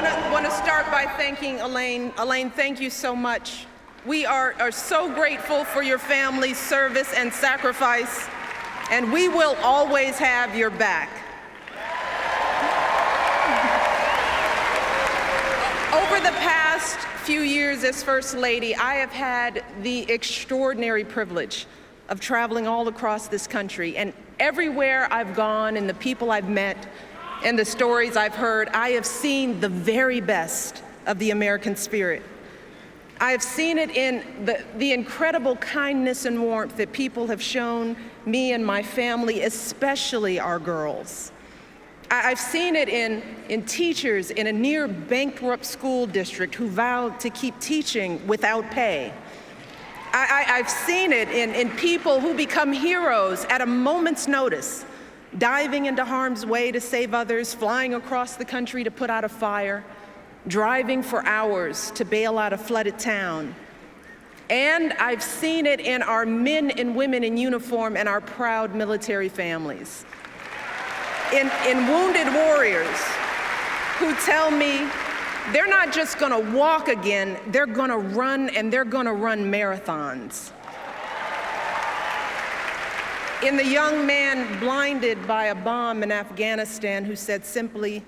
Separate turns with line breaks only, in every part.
want to start by thanking Elaine. Elaine, thank you so much. We are so grateful for your family's service and sacrifice, and we will always have your back. Over the past few years as First Lady, I have had the extraordinary privilege of traveling all across this country, and everywhere I've gone and the people I've met and the stories I've heard, I have seen the very best of the American spirit. I have seen it in the incredible kindness and warmth that people have shown me and my family, especially our girls. I've seen it in teachers in a near bankrupt school district who vowed to keep teaching without pay. I've seen it in people who become heroes at a moment's notice, diving into harm's way to save others, flying across the country to put out a fire, driving for hours to bail out a flooded town. And I've seen it in our men and women in uniform and our proud military families. In wounded warriors who tell me they're not just gonna walk again, they're gonna run, and they're gonna run marathons. In the young man blinded by a bomb in Afghanistan who said simply,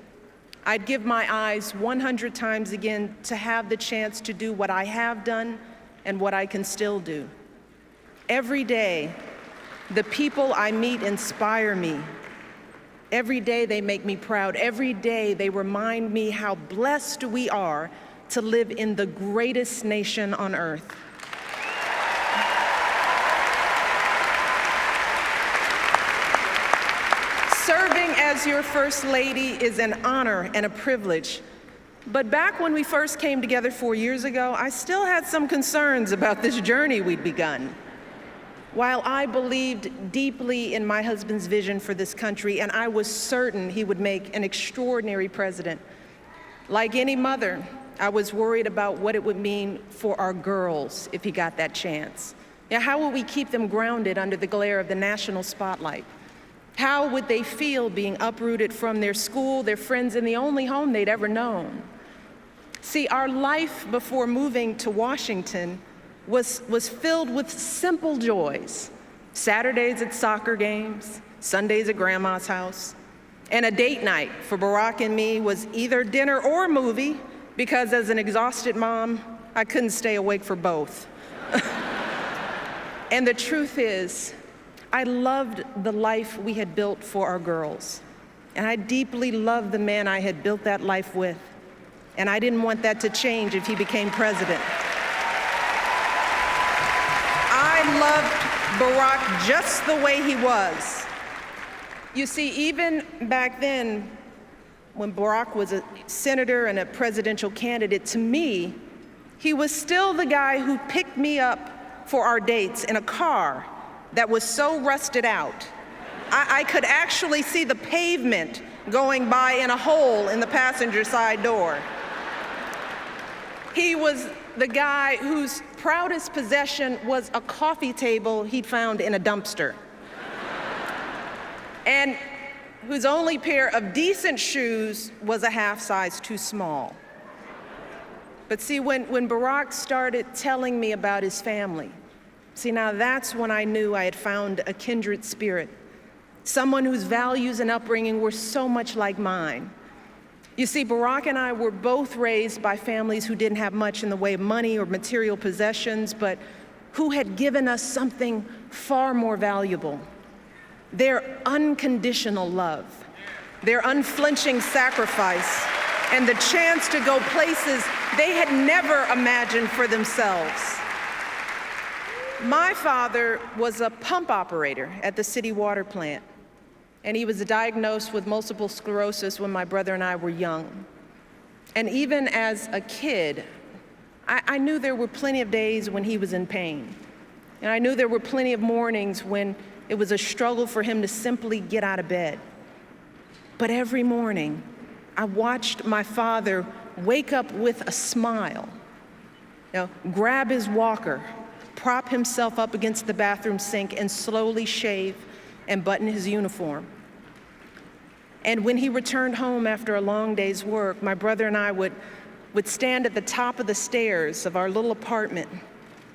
"I'd give my eyes 100 times again to have the chance to do what I have done and what I can still do." Every day, the people I meet inspire me. Every day they make me proud. Every day they remind me how blessed we are to live in the greatest nation on earth. Serving as your First Lady is an honor and a privilege. But back when we first came together 4 years ago, I still had some concerns about this journey we'd begun. While I believed deeply in my husband's vision for this country, and I was certain he would make an extraordinary president, like any mother, I was worried about what it would mean for our girls if he got that chance. Now, how would we keep them grounded under the glare of the national spotlight? How would they feel being uprooted from their school, their friends, and the only home they'd ever known? See, our life before moving to Washington was filled with simple joys. Saturdays at soccer games, Sundays at grandma's house, and a date night for Barack and me was either dinner or movie, because as an exhausted mom, I couldn't stay awake for both. And the truth is, I loved the life we had built for our girls, and I deeply loved the man I had built that life with, and I didn't want that to change if he became president. I loved Barack just the way he was. You see, even back then, when Barack was a senator and a presidential candidate, to me, he was still the guy who picked me up for our dates in a car that was so rusted out, I could actually see the pavement going by in a hole in the passenger side door. He was the guy whose proudest possession was a coffee table he'd found in a dumpster, and whose only pair of decent shoes was a half size too small. But see, when Barack started telling me about his family, see, now that's when I knew I had found a kindred spirit, someone whose values and upbringing were so much like mine. You see, Barack and I were both raised by families who didn't have much in the way of money or material possessions, but who had given us something far more valuable: their unconditional love, their unflinching sacrifice, and the chance to go places they had never imagined for themselves. My father was a pump operator at the city water plant, and he was diagnosed with multiple sclerosis when my brother and I were young. And even as a kid, I knew there were plenty of days when he was in pain. And I knew there were plenty of mornings when it was a struggle for him to simply get out of bed. But every morning, I watched my father wake up with a smile, grab his walker, prop himself up against the bathroom sink, and slowly shave and button his uniform. And when he returned home after a long day's work, my brother and I would stand at the top of the stairs of our little apartment,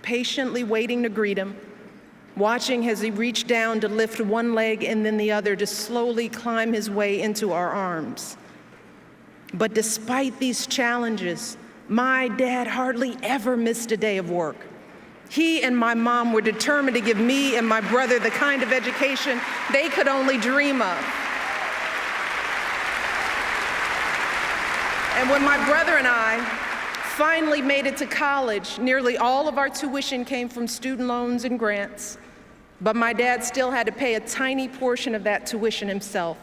patiently waiting to greet him, watching as he reached down to lift one leg and then the other to slowly climb his way into our arms. But despite these challenges, my dad hardly ever missed a day of work. He and my mom were determined to give me and my brother the kind of education they could only dream of. And when my brother and I finally made it to college, nearly all of our tuition came from student loans and grants, but my dad still had to pay a tiny portion of that tuition himself.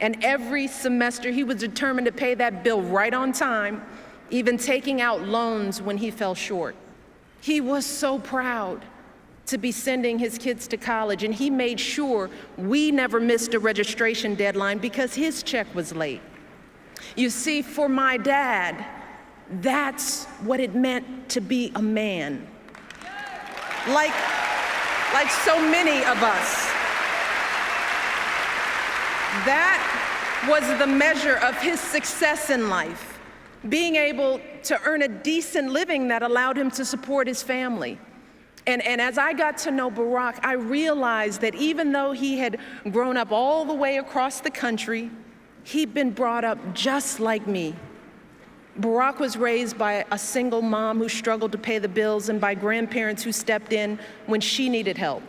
And every semester, he was determined to pay that bill right on time, even taking out loans when he fell short. He was so proud to be sending his kids to college, and he made sure we never missed a registration deadline because his check was late. You see, for my dad, that's what it meant to be a man. Like so many of us. That was the measure of his success in life, being able to earn a decent living that allowed him to support his family. And as I got to know Barack, I realized that even though he had grown up all the way across the country, he'd been brought up just like me. Barack was raised by a single mom who struggled to pay the bills and by grandparents who stepped in when she needed help.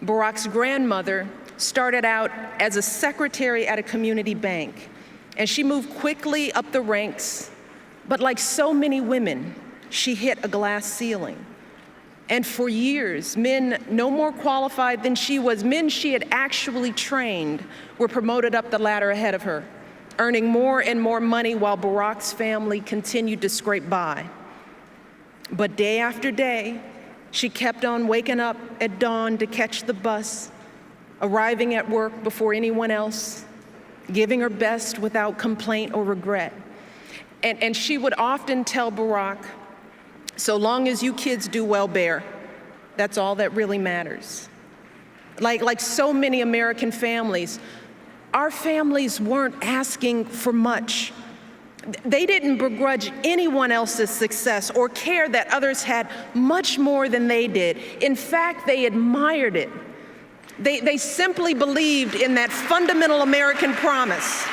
Barack's grandmother started out as a secretary at a community bank, and she moved quickly up the ranks, but like so many women, she hit a glass ceiling. And for years, men no more qualified than she was, men she had actually trained, were promoted up the ladder ahead of her, earning more and more money while Barack's family continued to scrape by. But day after day, she kept on waking up at dawn to catch the bus, arriving at work before anyone else, giving her best without complaint or regret. And she would often tell Barack, "So long as you kids do well, Bear, that's all that really matters." Like so many American families, our families weren't asking for much. They didn't begrudge anyone else's success or care that others had much more than they did. In fact, they admired it. They simply believed in that fundamental American promise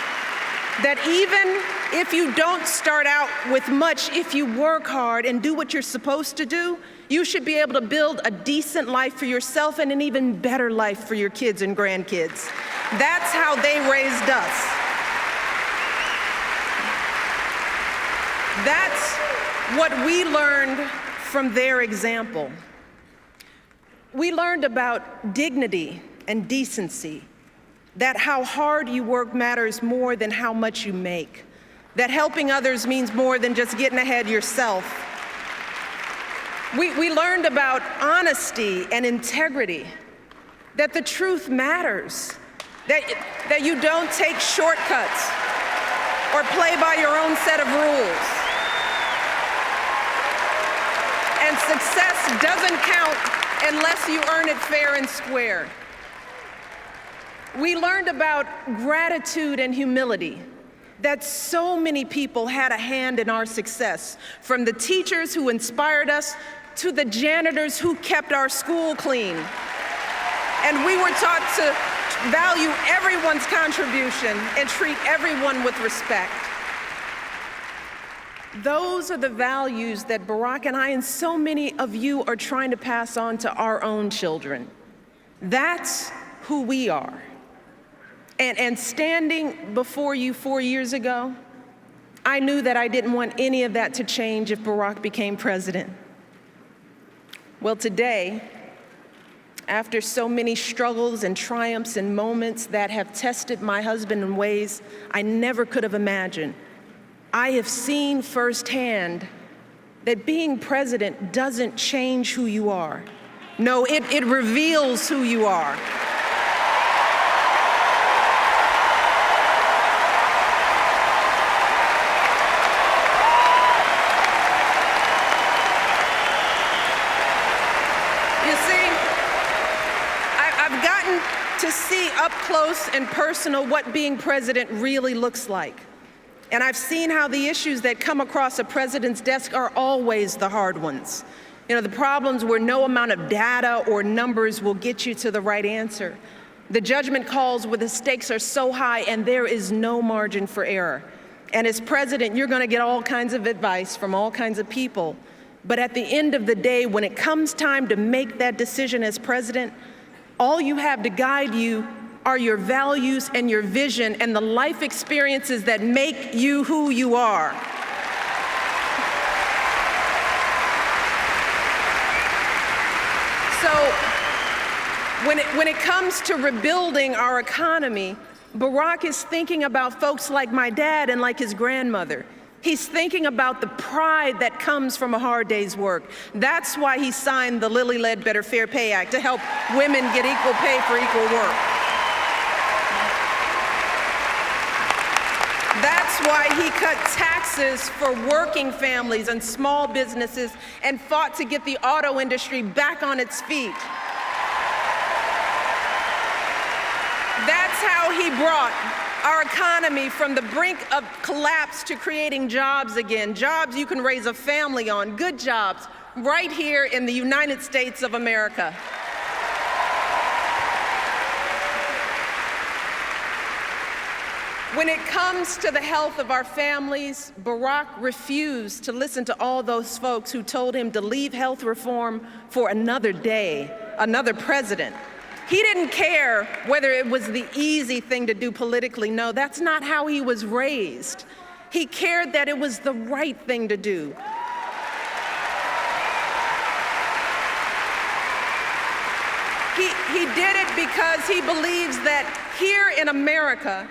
that even if you don't start out with much, if you work hard and do what you're supposed to do, you should be able to build a decent life for yourself and an even better life for your kids and grandkids. That's how they raised us. That's what we learned from their example. We learned about dignity and decency, that how hard you work matters more than how much you make, that helping others means more than just getting ahead yourself. We learned about honesty and integrity, that the truth matters, that you don't take shortcuts or play by your own set of rules. And success doesn't count unless you earn it fair and square. We learned about gratitude and humility, that so many people had a hand in our success, from the teachers who inspired us to the janitors who kept our school clean. And we were taught to value everyone's contribution and treat everyone with respect. Those are the values that Barack and I and so many of you are trying to pass on to our own children. That's who we are. And standing before you 4 years ago, I knew that I didn't want any of that to change if Barack became president. Well, today, after so many struggles and triumphs and moments that have tested my husband in ways I never could have imagined, I have seen firsthand that being president doesn't change who you are. No, it reveals who you are. You see, I've gotten to see up close and personal what being president really looks like. And I've seen how the issues that come across a president's desk are always the hard ones. You know, the problems where no amount of data or numbers will get you to the right answer. The judgment calls where the stakes are so high and there is no margin for error. And as president, you're going to get all kinds of advice from all kinds of people. But at the end of the day, when it comes time to make that decision as president, all you have to guide you are your values and your vision and the life experiences that make you who you are. So when it comes to rebuilding our economy, Barack is thinking about folks like my dad and like his grandmother. He's thinking about the pride that comes from a hard day's work. That's why he signed the Lilly Ledbetter Fair Pay Act, to help women get equal pay for equal work. That's why he cut taxes for working families and small businesses and fought to get the auto industry back on its feet. That's how he brought our economy from the brink of collapse to creating jobs again, jobs you can raise a family on, good jobs, right here in the United States of America. When it comes to the health of our families, Barack refused to listen to all those folks who told him to leave health reform for another day, another president. He didn't care whether it was the easy thing to do politically. No, that's not how he was raised. He cared that it was the right thing to do. He did it because he believes that here in America,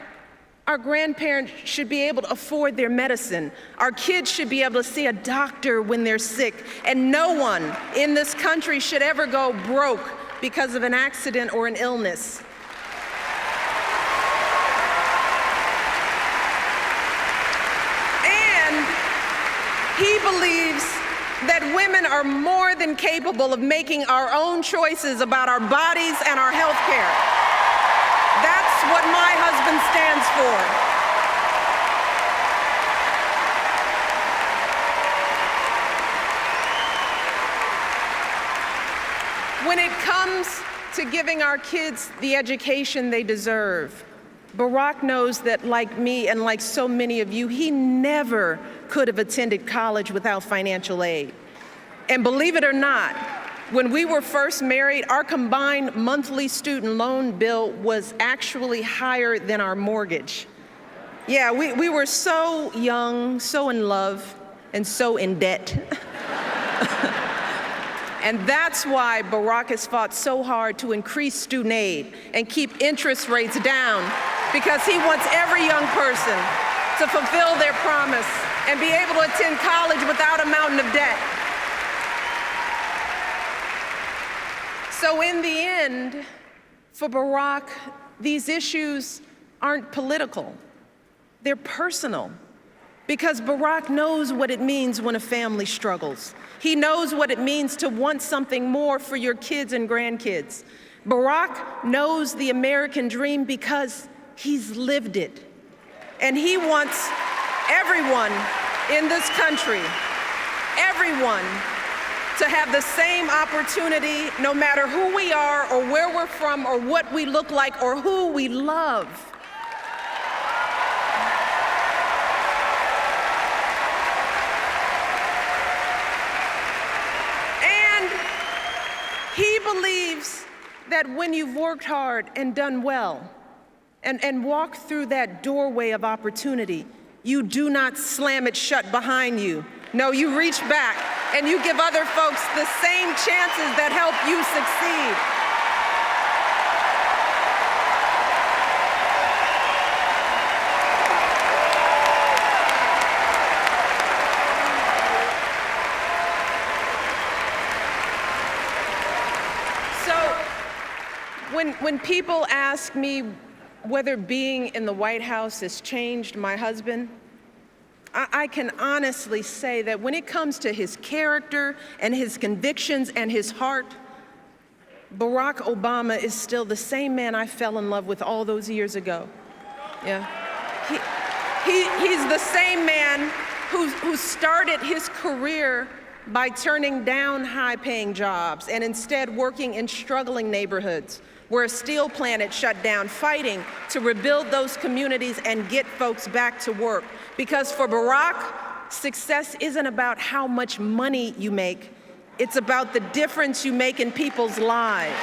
our grandparents should be able to afford their medicine. Our kids should be able to see a doctor when they're sick. And no one in this country should ever go broke because of an accident or an illness. And he believes that women are more than capable of making our own choices about our bodies and our health care. That's what my husband stands for. When it comes to giving our kids the education they deserve, Barack knows that, like me and like so many of you, he never could have attended college without financial aid. And believe it or not, when we were first married, our combined monthly student loan bill was actually higher than our mortgage. Yeah, we were so young, so in love, and so in debt. And that's why Barack has fought so hard to increase student aid and keep interest rates down, because he wants every young person to fulfill their promise and be able to attend college without a mountain of debt. So in the end, for Barack, these issues aren't political. They're personal. Because Barack knows what it means when a family struggles. He knows what it means to want something more for your kids and grandkids. Barack knows the American dream because he's lived it. And he wants everyone in this country, everyone, to have the same opportunity, no matter who we are or where we're from or what we look like or who we love. And he believes that when you've worked hard and done well and walked through that doorway of opportunity, you do not slam it shut behind you. No, you reach back and you give other folks the same chances that help you succeed. So when people ask me whether being in the White House has changed my husband, I can honestly say that when it comes to his character and his convictions and his heart, Barack Obama is still the same man I fell in love with all those years ago. Yeah. He's the same man who started his career by turning down high-paying jobs and instead working in struggling neighborhoods where a steel plant had shut down, fighting to rebuild those communities and get folks back to work. Because for Barack, success isn't about how much money you make, it's about the difference you make in people's lives.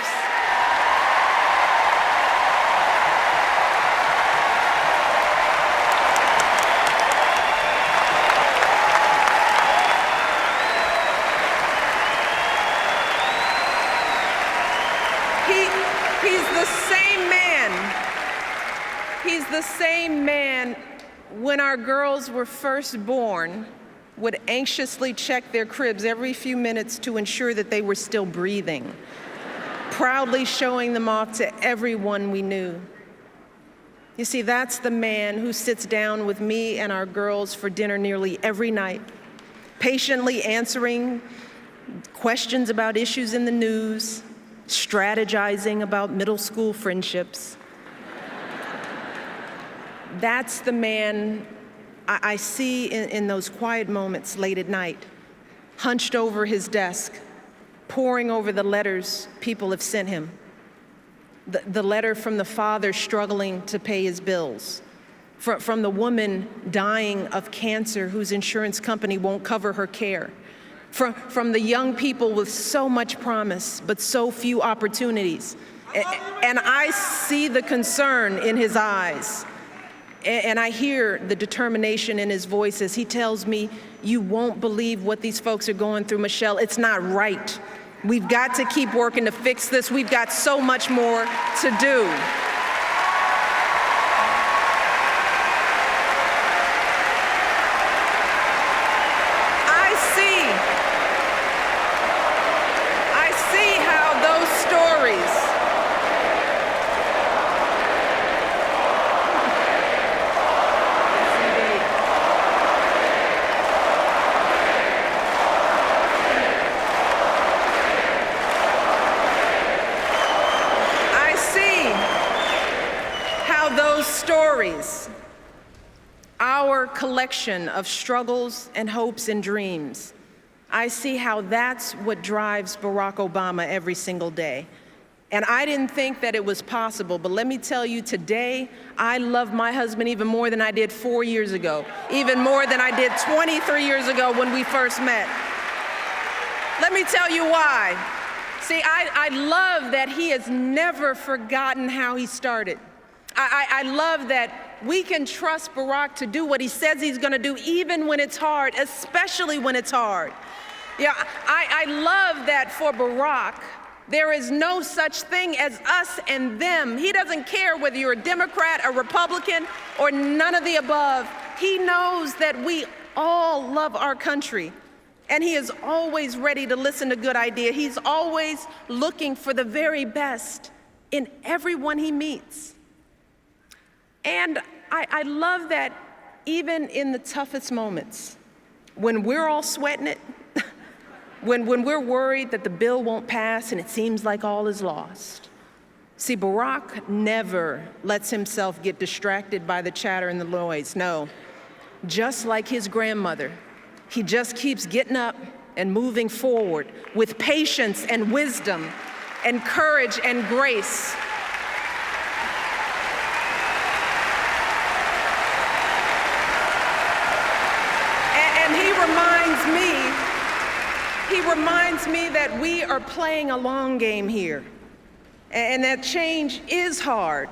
He's the same man when our girls were first born would anxiously check their cribs every few minutes to ensure that they were still breathing, proudly showing them off to everyone we knew. You see, that's the man who sits down with me and our girls for dinner nearly every night, patiently answering questions about issues in the news, strategizing about middle school friendships. That's the man I see in those quiet moments late at night, hunched over his desk, poring over the letters people have sent him. The letter from the father struggling to pay his bills, from the woman dying of cancer whose insurance company won't cover her care, from the young people with so much promise but so few opportunities. And I see the concern in his eyes. And I hear the determination in his voice as he tells me, "You won't believe what these folks are going through, Michelle. It's not right. We've got to keep working to fix this. We've got so much more to do." I see how those stories our collection of struggles and hopes and dreams. I see how that's what drives Barack Obama every single day. And I didn't think that it was possible, but let me tell you, today, I love my husband even more than I did 4 years ago, even more than I did 23 years ago when we first met. Let me tell you why. See, I love that he has never forgotten how he started. I love that we can trust Barack to do what he says he's going to do, even when it's hard, especially when it's hard. Yeah, I love that for Barack, there is no such thing as us and them. He doesn't care whether you're a Democrat, a Republican, or none of the above. He knows that we all love our country, and he is always ready to listen to good ideas. He's always looking for the very best in everyone he meets. And I love that even in the toughest moments, when we're all sweating it, when we're worried that the bill won't pass and it seems like all is lost. See, Barack never lets himself get distracted by the chatter and the noise. No, just like his grandmother, he just keeps getting up and moving forward with patience and wisdom and courage and grace. He reminds me that we are playing a long game here, and that change is hard,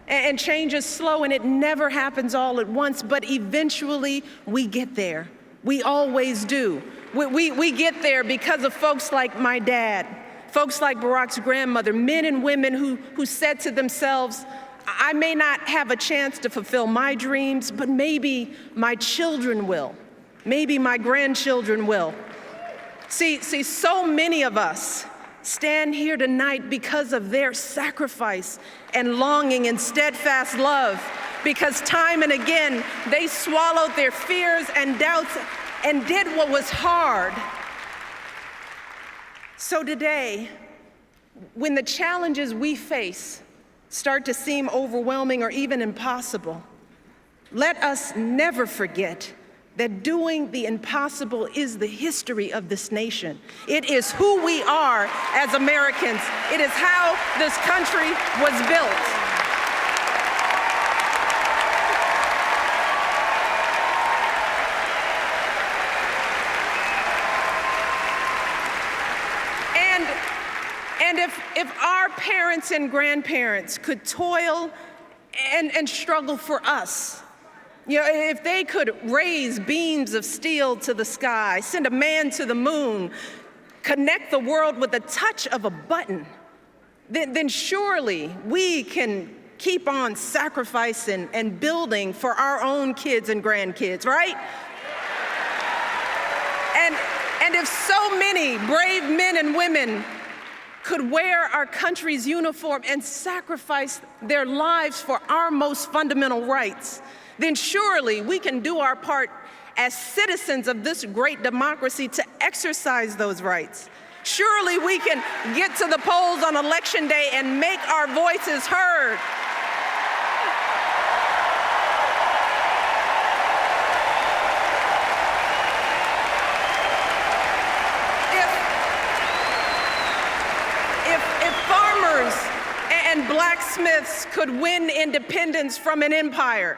and change is slow, and it never happens all at once, but eventually we get there. We always do. We get there because of folks like my dad, folks like Barack's grandmother, men and women who said to themselves, I may not have a chance to fulfill my dreams, but maybe my children will. Maybe my grandchildren will. See, so many of us stand here tonight because of their sacrifice and longing and steadfast love, because time and again, they swallowed their fears and doubts and did what was hard. So today, When the challenges we face start to seem overwhelming or even impossible, let us never forget that doing the impossible is the history of this nation. It is who we are as Americans. It is how this country was built. And if our parents and grandparents could toil and struggle for us, if they could raise beams of steel to the sky, send a man to the moon, connect the world with the touch of a button, then surely we can keep on sacrificing and building for our own kids and grandkids, right? And if so many brave men and women could wear our country's uniform and sacrifice their lives for our most fundamental rights, then surely we can do our part as citizens of this great democracy to exercise those rights. Surely we can get to the polls on Election Day and make our voices heard. If farmers and blacksmiths could win independence from an empire,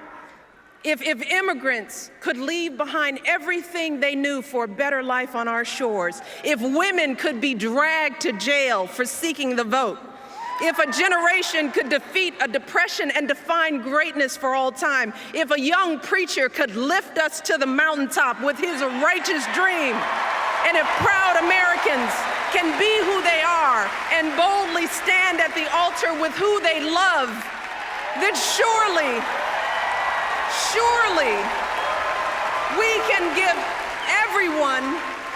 if immigrants could leave behind everything they knew for a better life on our shores, if women could be dragged to jail for seeking the vote, if a generation could defeat a depression and define greatness for all time, if a young preacher could lift us to the mountaintop with his righteous dream, and if proud Americans can be who they are and boldly stand at the altar with who they love, then surely we can give everyone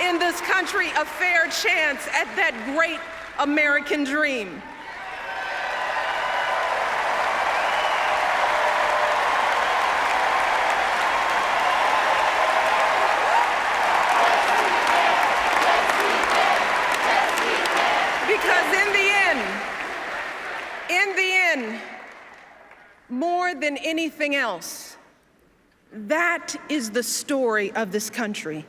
in this country a fair chance at that great American dream. Because in the end, more than anything else, that is the story of this country.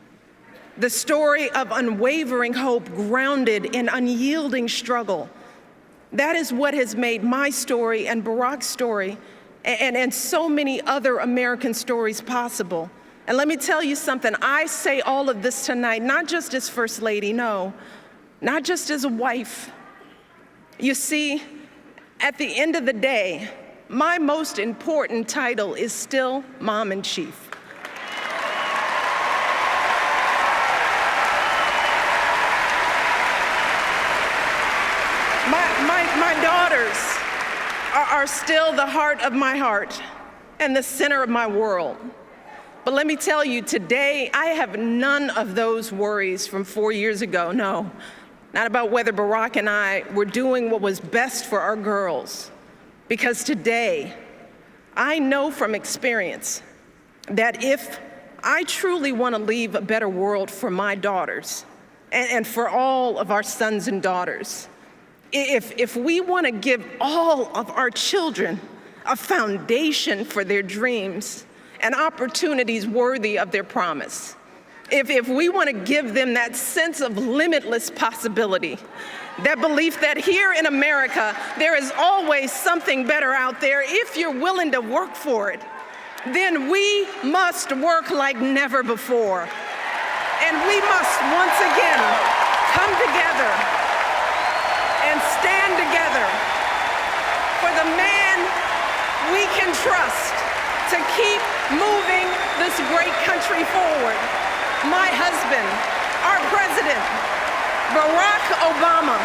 The story of unwavering hope grounded in unyielding struggle. That is what has made my story and Barack's story and so many other American stories possible. And let me tell you something, I say all of this tonight, not just as First Lady, no, not just as a wife. You see, at the end of the day, my most important title is still Mom-in-Chief. My daughters are still the heart of my heart and the center of my world. But let me tell you, today I have none of those worries from 4 years ago, no. Not about whether Barack and I were doing what was best for our girls. Because today, I know from experience that if I truly want to leave a better world for my daughters and for all of our sons and daughters, if we want to give all of our children a foundation for their dreams and opportunities worthy of their promise, if we want to give them that sense of limitless possibility, that belief that here in America, there is always something better out there if you're willing to work for it, then we must work like never before. And we must once again come together and stand together for the man we can trust to keep moving this great country forward. My husband, our president, Barack Obama.